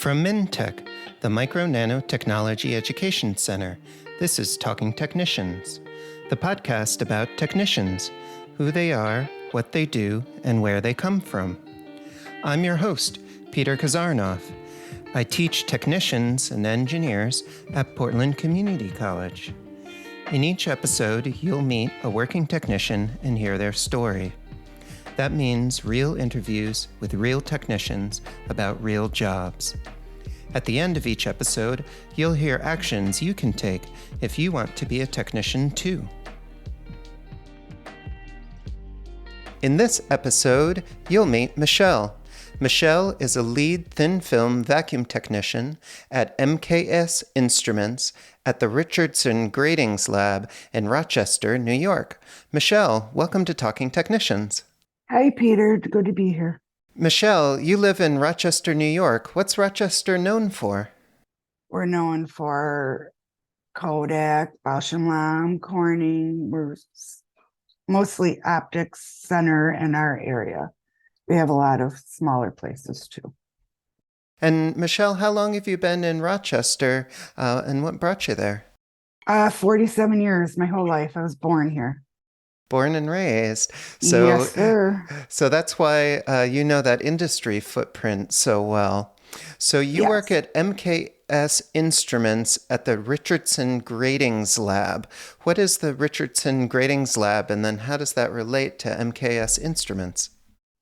From MinTech, the Micro Nano Technology Education Center, this is Talking Technicians, the podcast about technicians, who they are, what they do, and where they come from. I'm your host, Peter Kazarnoff. I teach technicians and engineers at Portland Community College. In each episode, you'll meet a working technician and hear their story. That means real interviews with real technicians about real jobs. At the end of each episode, you'll hear actions you can take if you want to be a technician too. In this episode, you'll meet Michelle. Michelle is a lead thin film vacuum technician at MKS Instruments at the Richardson Gratings Lab in Rochester, New York. Michelle, welcome to Talking Technicians. Hi, Peter. Good to be here. Michelle, you live in Rochester, New York. What's Rochester known for? We're known for Kodak, Bausch & Lomb, Corning. We're mostly optics center in our area. We have a lot of smaller places too. And Michelle, how long have you been in Rochester, and what brought you there? 47 years, my whole life. I was born here. Born and raised. Yes, sir. So that's why you know that industry footprint so well. So you work at MKS Instruments at the Richardson Gratings Lab. What is the Richardson Gratings Lab, and then how does that relate to MKS Instruments?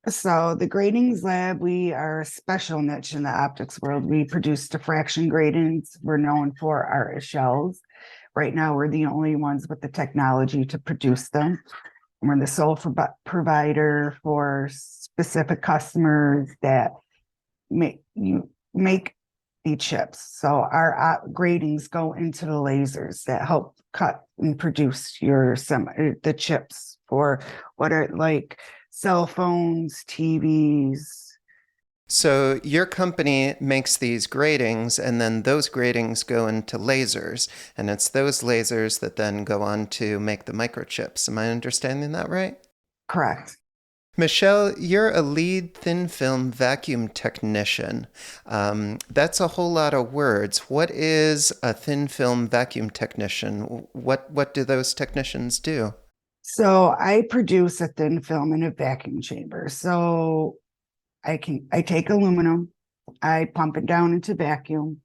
So the Gratings Lab, we are a special niche in the optics world. We produce diffraction gratings. We're known for our shells. Right now, we're the only ones with the technology to produce them. We're the sole provider for specific customers that make the chips. So our gratings go into the lasers that help cut and produce the chips for what are like cell phones, TVs. So your company makes these gratings, and then those gratings go into lasers, and it's those lasers that then go on to make the microchips. Am I understanding that right? Correct. Michelle, you're a lead thin film vacuum technician. That's a whole lot of words. What is a thin film vacuum technician? What do those technicians do? So I produce a thin film in a vacuum chamber. So I take aluminum, I pump it down into vacuum.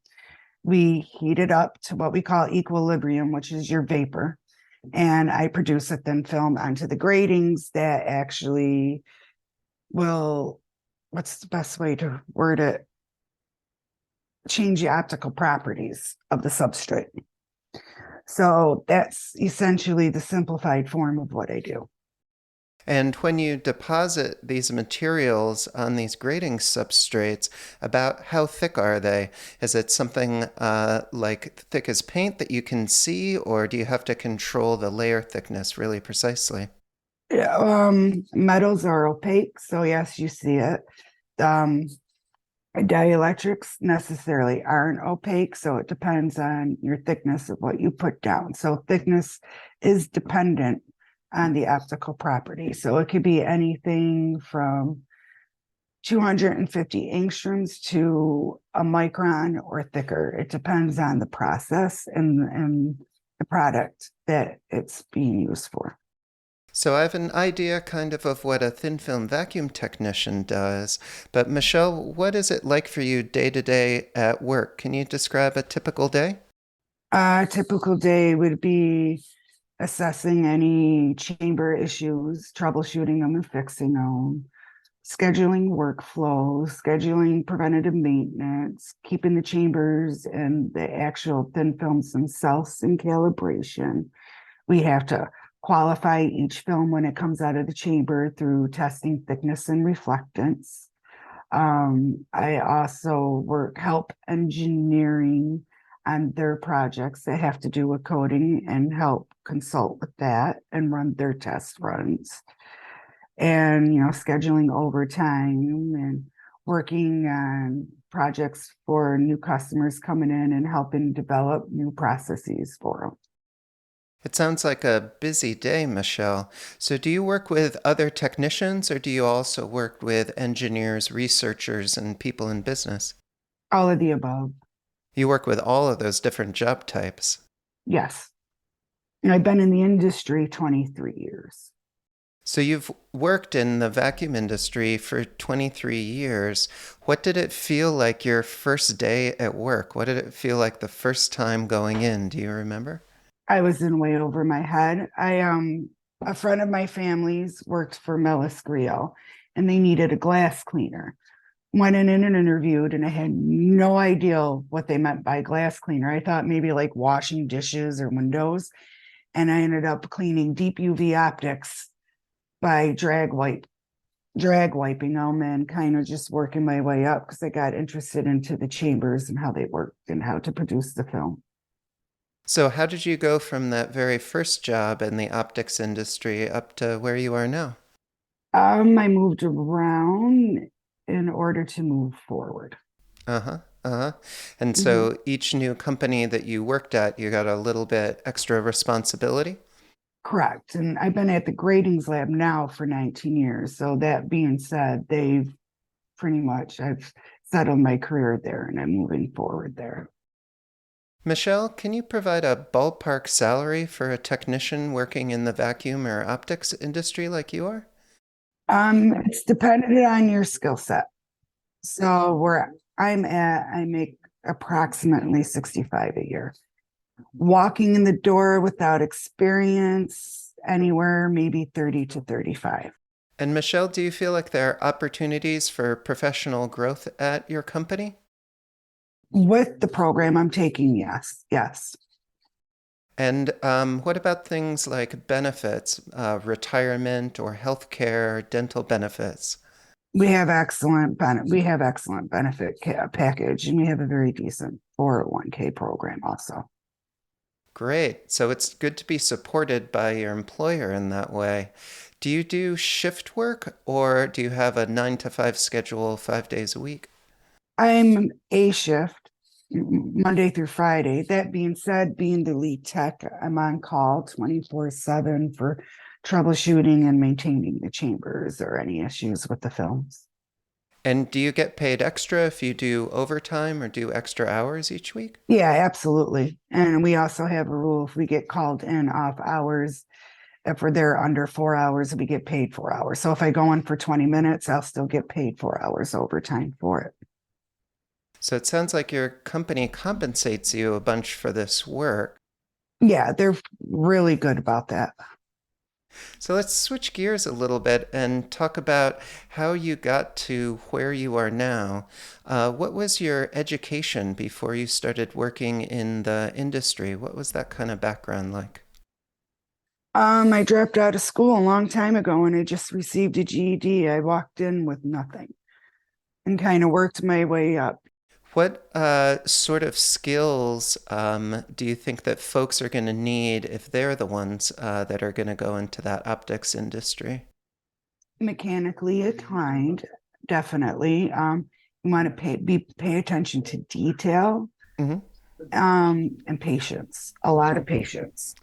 We heat it up to what we call equilibrium, which is your vapor. And I produce a thin film onto the gratings that actually will, what's the best way to word it? Change the optical properties of the substrate. So that's essentially the simplified form of what I do. And when you deposit these materials on these grating substrates, about how thick are they? Is it something like thick as paint that you can see, or do you have to control the layer thickness really precisely? Yeah, metals are opaque, so yes, you see it. Dielectrics necessarily aren't opaque, so it depends on your thickness of what you put down. So thickness is dependent on the optical property. So it could be anything from 250 angstroms to a micron or thicker. It depends on the process and the product that it's being used for. So I have an idea kind of what a thin film vacuum technician does, but Michelle, what is it like for you day to day at work? Can you describe a typical day? A typical day would be assessing any chamber issues, troubleshooting them and fixing them, scheduling workflows, scheduling preventative maintenance, keeping the chambers and the actual thin films themselves in calibration. We have to qualify each film when it comes out of the chamber through testing thickness and reflectance. I also help engineering on their projects that have to do with coding and help consult with that and run their test runs. And, scheduling overtime and working on projects for new customers coming in and helping develop new processes for them. It sounds like a busy day, Michelle. So do you work with other technicians, or do you also work with engineers, researchers, and people in business? All of the above. You work with all of those different job types. Yes. And I've been in the industry 23 years. So you've worked in the vacuum industry for 23 years. What did it feel like your first day at work? What did it feel like the first time going in? Do you remember? I was in way over my head. A friend of my family's worked for Mellis Grill and they needed a glass cleaner. Went in and interviewed and I had no idea what they meant by glass cleaner. I thought maybe like washing dishes or windows. And I ended up cleaning deep UV optics by drag wiping them and kind of just working my way up because I got interested into the chambers and how they worked and how to produce the film. So how did you go from that very first job in the optics industry up to where you are now? I moved around in order to move forward. Uh-huh. Uh-huh. And Mhm. so each new company that you worked at, you got a little bit extra responsibility? Correct. And I've been at the Gratings Lab now for 19 years. So that being said, I've settled my career there and I'm moving forward there. Michelle, can you provide a ballpark salary for a technician working in the vacuum or optics industry like you are? It's dependent on your skill set. So where I'm at, I make approximately 65 a year. Walking in the door without experience, anywhere maybe 30 to 35. And Michelle, do you feel like there are opportunities for professional growth at your company? With the program I'm taking, yes, yes. And what about things like benefits, retirement or healthcare, dental benefits? We have excellent benefit package, and we have a very decent 401k program also. Great. So it's good to be supported by your employer in that way. Do you do shift work or do you have a 9 to 5 schedule 5 days a week? I'm a shift Monday through Friday. That being said, being the lead tech, I'm on call 24/7 for troubleshooting and maintaining the chambers or any issues with the films. And do you get paid extra if you do overtime or do extra hours each week? Yeah, absolutely. And we also have a rule if we get called in off hours, if we're there under 4 hours, we get paid 4 hours. So if I go in for 20 minutes, I'll still get paid 4 hours overtime for it. So it sounds like your company compensates you a bunch for this work. Yeah, they're really good about that. So let's switch gears a little bit and talk about how you got to where you are now. What was your education before you started working in the industry? What was that kind of background like? I dropped out of school a long time ago and I just received a GED. I walked in with nothing and kind of worked my way up. What sort of skills do you think that folks are going to need if they're the ones that are going to go into that optics industry? Mechanically inclined, definitely. You want to pay attention to detail, Hmm. and patience, a lot of patience.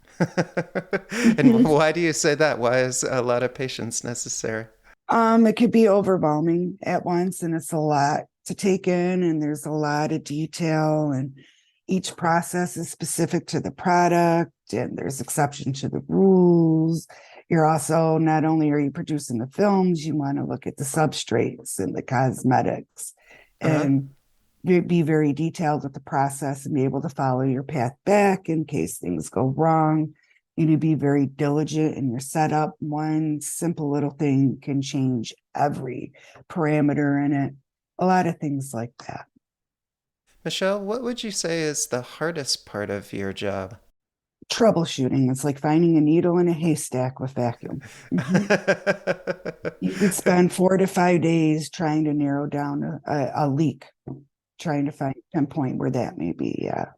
And why do you say that? Why is a lot of patience necessary? It could be overwhelming at once, and it's a lot to take in, and there's a lot of detail, and each process is specific to the product, and there's exception to the rules. You're also not only are you producing the films, you want to look at the substrates and the cosmetics, Uh-huh. and be very detailed with the process and be able to follow your path back in case things go wrong. You need to be very diligent in your setup. One simple little thing can change every parameter in it. A lot of things like that. Michelle, what would you say is the hardest part of your job? Troubleshooting. It's like finding a needle in a haystack with vacuum. Mhm. You could spend 4 to 5 days trying to narrow down a leak, trying to pinpoint where that may be. Yeah.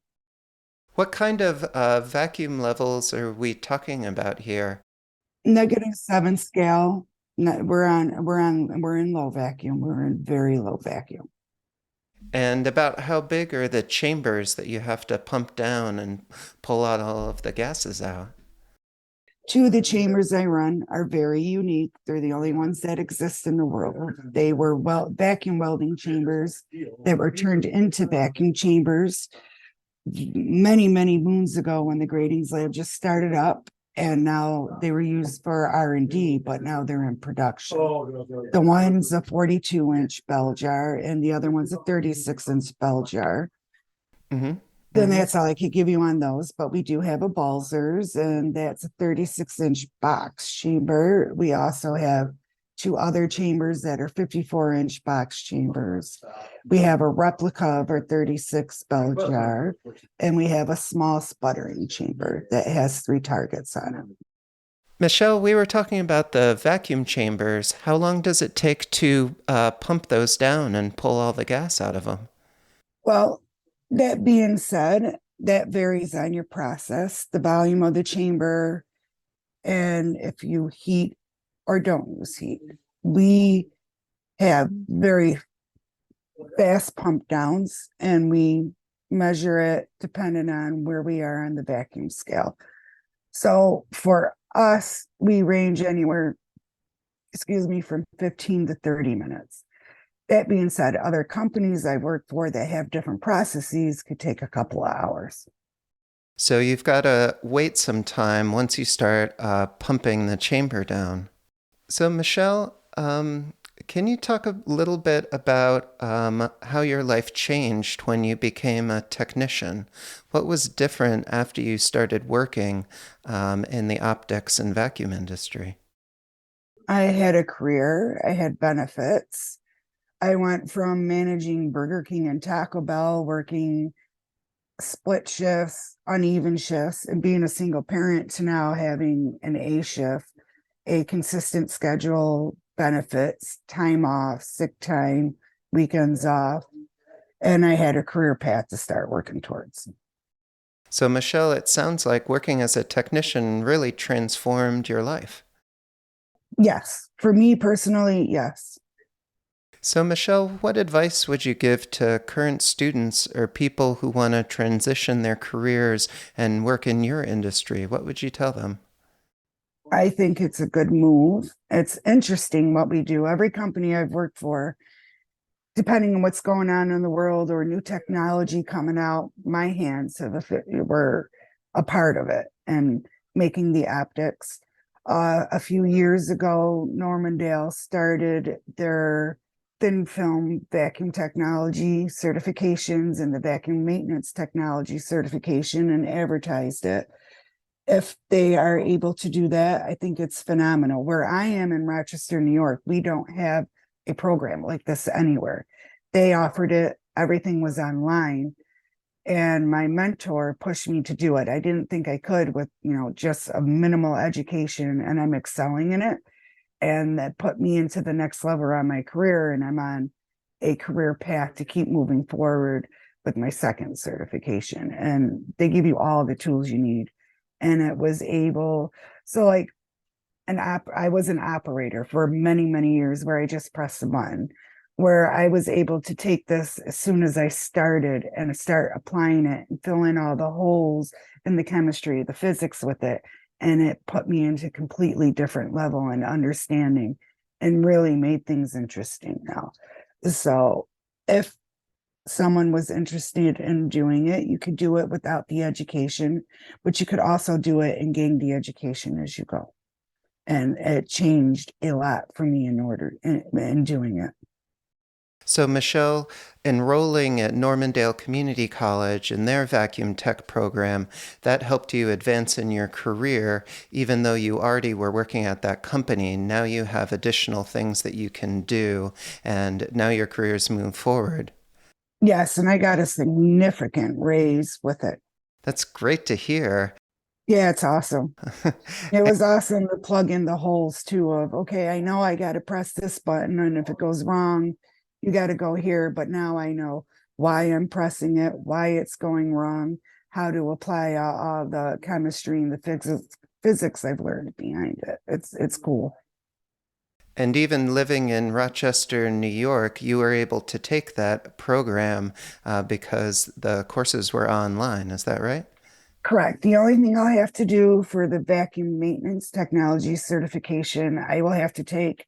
What kind of vacuum levels are we talking about here? -7 scale. No, we're in low vacuum. We're in very low vacuum. And about how big are the chambers that you have to pump down and pull out all of the gases out? Two of the chambers I run are very unique. They're the only ones that exist in the world. They were vacuum welding chambers that were turned into vacuum chambers many, many moons ago when the Gratings Lab just started up. And now they were used for R&D, but now they're in production. The one's a 42-inch bell jar, and the other one's a 36-inch bell jar. Mm-hmm. Then that's all I could give you on those. But we do have a Balzers, and that's a 36-inch box chamber. We also have two other chambers that are 54-inch box chambers. We have a replica of our 36 bell jar, and we have a small sputtering chamber that has 3 targets on it. Michelle, we were talking about the vacuum chambers. How long does it take to pump those down and pull all the gas out of them? Well, that being said, that varies on your process, the volume of the chamber, and if you heat or don't use heat. We have very fast pump downs, and we measure it depending on where we are on the vacuum scale. So for us, we range anywhere, from 15 to 30 minutes. That being said, other companies I've worked for that have different processes could take a couple of hours. So you've got to wait some time once you start pumping the chamber down. So Michelle, can you talk a little bit about how your life changed when you became a technician? What was different after you started working in the optics and vacuum industry? I had a career, I had benefits. I went from managing Burger King and Taco Bell, working split shifts, uneven shifts, and being a single parent to now having an A shift, a consistent schedule, benefits, time off, sick time, weekends off. And I had a career path to start working towards. So Michelle, it sounds like working as a technician really transformed your life. Yes. For me personally, yes. So, Michelle, what advice would you give to current students or people who want to transition their careers and work in your industry? What would you tell them? I think it's a good move. It's interesting what we do. Every company I've worked for, depending on what's going on in the world or new technology coming out, my hands were a part of it and making the optics. A few years ago, Normandale started their thin film vacuum technology certifications and the vacuum maintenance technology certification and advertised it. If they are able to do that, I think it's phenomenal. Where I am in Rochester, New York, we don't have a program like this anywhere. They offered it, everything was online, and my mentor pushed me to do it. I didn't think I could with, just a minimal education, and I'm excelling in it. And that put me into the next level on my career, and I'm on a career path to keep moving forward with my second certification. And they give you all the tools you need. And it was able, so like I was an operator for many, many years where I just pressed the button, where I was able to take this as soon as I started and start applying it and fill in all the holes in the chemistry, the physics with it. And it put me into a completely different level and understanding and really made things interesting now. So if someone was interested in doing it, you could do it without the education, but you could also do it and gain the education as you go. And it changed a lot for me in doing it. So, Michelle, enrolling at Normandale Community College in their vacuum tech program, that helped you advance in your career, even though you already were working at that company. Now you have additional things that you can do, and now your career's moved forward. Yes, and I got a significant raise with it. That's great to hear. Yeah, it's awesome. It was awesome to plug in the holes too of, okay, I know I got to press this button, and if it goes wrong, you got to go here. But now I know why I'm pressing it, why it's going wrong, how to apply all the chemistry and the physics I've learned behind it. It's cool. And even living in Rochester, New York, you were able to take that program because the courses were online. Is that right? Correct. The only thing I'll have to do for the vacuum maintenance technology certification, I will have to take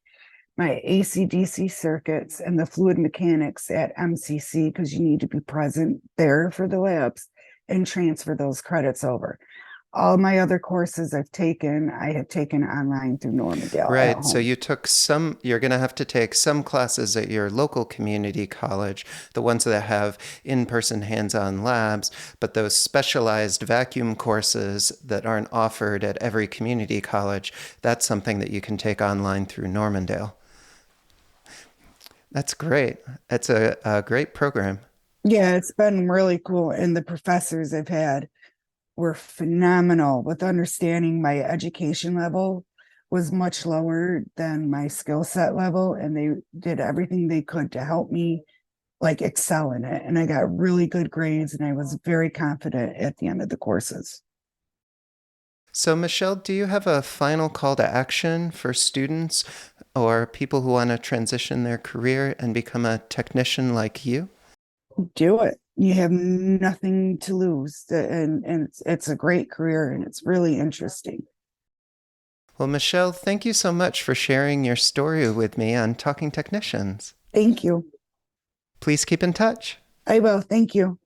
my AC/DC circuits and the fluid mechanics at MCC, because you need to be present there for the labs, and transfer those credits over. All my other courses I have taken online through Normandale at Right. So home. you're going to have to take some classes at your local community college, the ones that have in-person hands-on labs, but those specialized vacuum courses that aren't offered at every community college, that's something that you can take online through Normandale. That's great. That's a great program. Yeah, it's been really cool. And the professors I've had were phenomenal with understanding my education level was much lower than my skill set level. And they did everything they could to help me like excel in it. And I got really good grades and I was very confident at the end of the courses. So, Michelle, do you have a final call to action for students or people who want to transition their career and become a technician like you? Do it. You have nothing to lose. And it's a great career and it's really interesting. Well, Michelle, thank you so much for sharing your story with me on Talking Technicians. Thank you. Please keep in touch. I will. Thank you.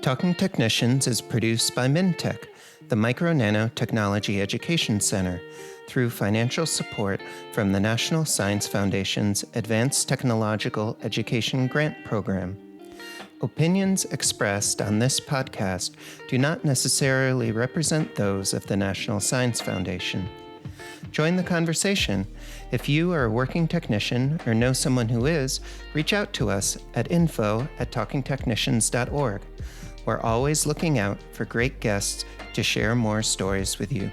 Talking Technicians is produced by MNT-EC, the Micro Nano Technology Education Center, through financial support from the National Science Foundation's Advanced Technological Education Grant Program. Opinions expressed on this podcast do not necessarily represent those of the National Science Foundation. Join the conversation. If you are a working technician or know someone who is, reach out to us at info@talkingtechnicians.org. We're always looking out for great guests to share more stories with you.